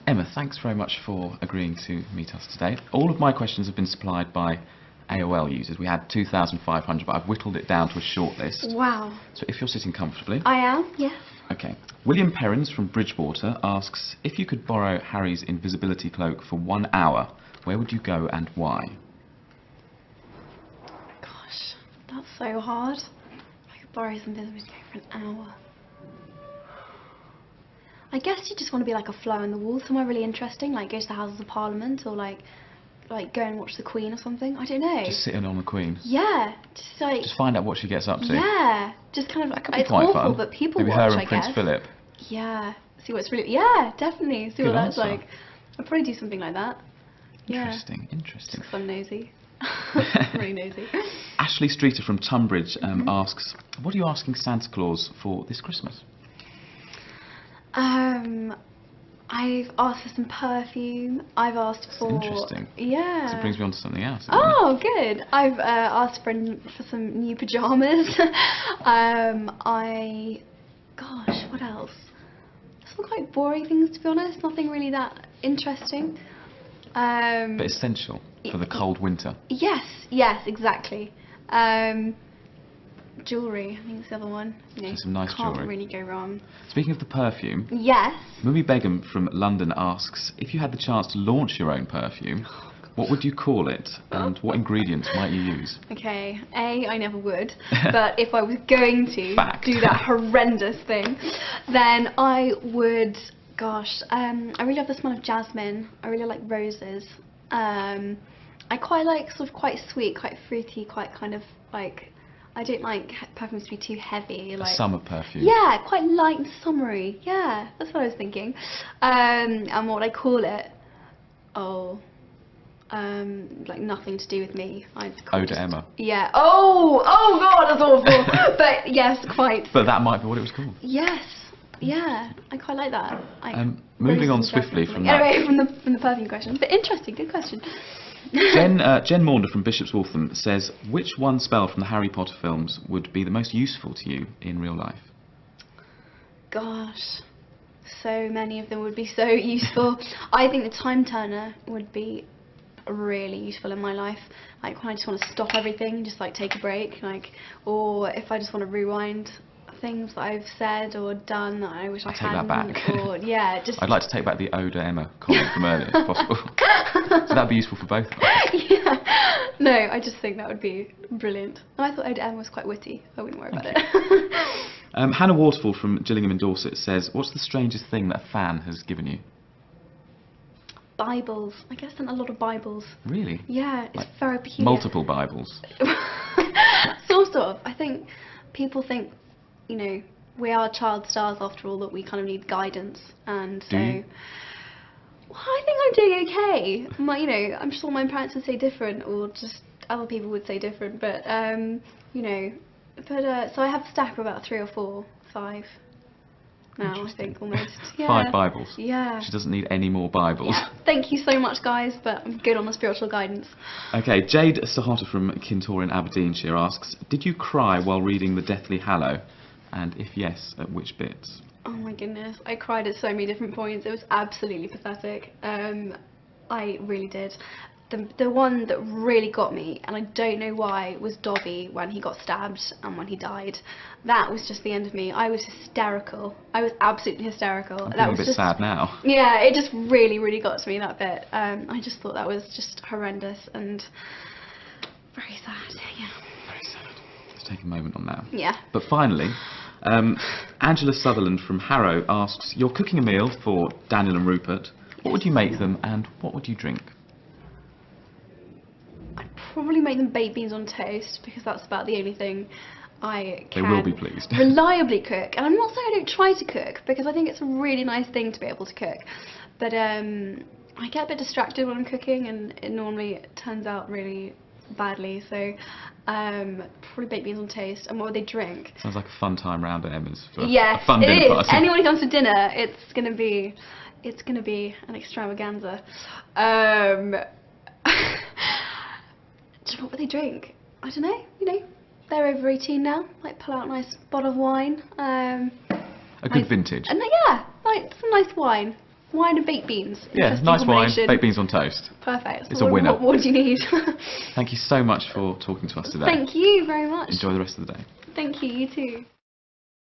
Emma, thanks very much for agreeing to meet us today. All of my questions have been supplied by AOL users. We had 2,500, but I've whittled it down to a short list. Wow. So if you're sitting comfortably... I am, yes. Okay. William Perrins from Bridgewater asks, if you could borrow Harry's invisibility cloak for 1 hour, where would you go and why? Gosh, that's so hard. I could borrow some invisibility cloak for an hour. I guess you just want to be like a fly on the wall, somewhere really interesting, like go to the Houses of Parliament or like go and watch the Queen or something. I don't know. Just sitting on the Queen. Yeah, just find out what she gets up to. Yeah, just kind of like it's quite awful, fun. but people Maybe watch. her and Prince Philip. Yeah, see what's really. Yeah, definitely. See Good what that's answer. like. I'd probably do something like that. Interesting, Yeah. interesting. Just 'cause I'm nosy. Really nosy. Ashley Streeter from Tunbridge asks, what are you asking Santa Claus for this Christmas? I've asked for some perfume. I've asked for. Interesting. Yeah. So it brings me on to something else. Oh, good. I've asked for some new pajamas. Gosh, what else? Some quite boring things, to be honest. Nothing really that interesting. But essential for the cold winter. Yes, exactly. Jewellery, I think is the other one. You know, some nice can't jewellery. really go wrong. Speaking of the perfume, Yes. Mummy Begum from London asks, if you had the chance to launch your own perfume, what would you call it and what ingredients might you use? Okay, I never would, but if I was going to Fact. do that horrendous thing, then I would, gosh, I really love the smell of jasmine. I really like roses. I quite like sort of quite sweet, quite fruity, quite kind of like, I don't like perfumes to be too heavy. Like summer perfume. Yeah, quite light and summery. Yeah, that's what I was thinking. And what would I call it? Oh, like nothing to do with me. I'd call Eau it de Emma. Yeah. Oh God, that's awful. But yes, quite. But that might be what it was called. Yes. Yeah, I quite like that. Moving on roses and swiftly jasmine from something. that. Anyway, from the perfume question. But interesting, good question. Jen Maunder from Bishop's Waltham says, which one spell from the Harry Potter films would be the most useful to you in real life? Gosh, so many of them would be so useful. I think the time turner would be really useful in my life. Like when I just want to stop everything, just like take a break, like, or if I just want to rewind things that I've said or done that I wish I take that hadn't. back. Or yeah, just. I'd like to take back the Eau de Emma comment from earlier, if possible. So that'd be useful for both of us. Yeah. No, I just think that would be brilliant. And I thought Eau de Emma was quite witty. I wouldn't worry about it. Hannah Waterfall from Gillingham in Dorset says, what's the strangest thing that a fan has given you? Bibles. I guess a lot of Bibles. Really? Yeah, it's Like very peculiar. Multiple Bibles? Sort of. I think people think, you know, we are child stars after all, that we kind of need guidance, and so. Do you? Well, I think I'm doing okay. You know, I'm sure my parents would say different, or just other people would say different, but you know, so I have a stack of about 3 or 4, 5 now, I think, almost. Yeah. 5 Bibles? Yeah. She doesn't need any more Bibles. Yeah. Thank you so much, guys, but I'm good on the spiritual guidance. Okay, Jade Sahata from Kintore in Aberdeenshire asks, did you cry while reading The Deathly Hallow? And if yes, at which bits? Oh my goodness, I cried at so many different points. It was absolutely pathetic. I really did. The one that really got me, and I don't know why, was Dobby when he got stabbed and when he died. That was just the end of me. I was hysterical. I was absolutely hysterical. I'm that feeling was a bit just sad now. Yeah, it just really got to me, that bit. I just thought that was just horrendous and very sad. Yeah. Very sad. Let's take a moment on that. Yeah. But finally, Angela Sutherland from Harrow asks, you're cooking a meal for Daniel and Rupert. What would you make them and what would you drink? I'd probably make them baked beans on toast, because that's about the only thing I can They will be pleased. reliably cook. And I'm not saying I don't try to cook, because I think it's a really nice thing to be able to cook. But I get a bit distracted when I'm cooking, and it normally turns out really badly. So probably baked beans on toast. And what would they drink? Sounds like a fun time round at Emma's for Yes, a fun it dinner is. party. Anyone who comes to dinner, it's gonna be an extravaganza. What would they drink? I don't know. You know, they're over 18 now. Like, pull out a nice bottle of wine. A good vintage. And yeah, like some nice wine. Wine and baked beans. Yeah, Interesting nice wine, combination. baked beans on toast. Perfect. It's a winner. What more do you need? Thank you so much for talking to us today. Thank you very much. Enjoy the rest of the day. Thank you, you too.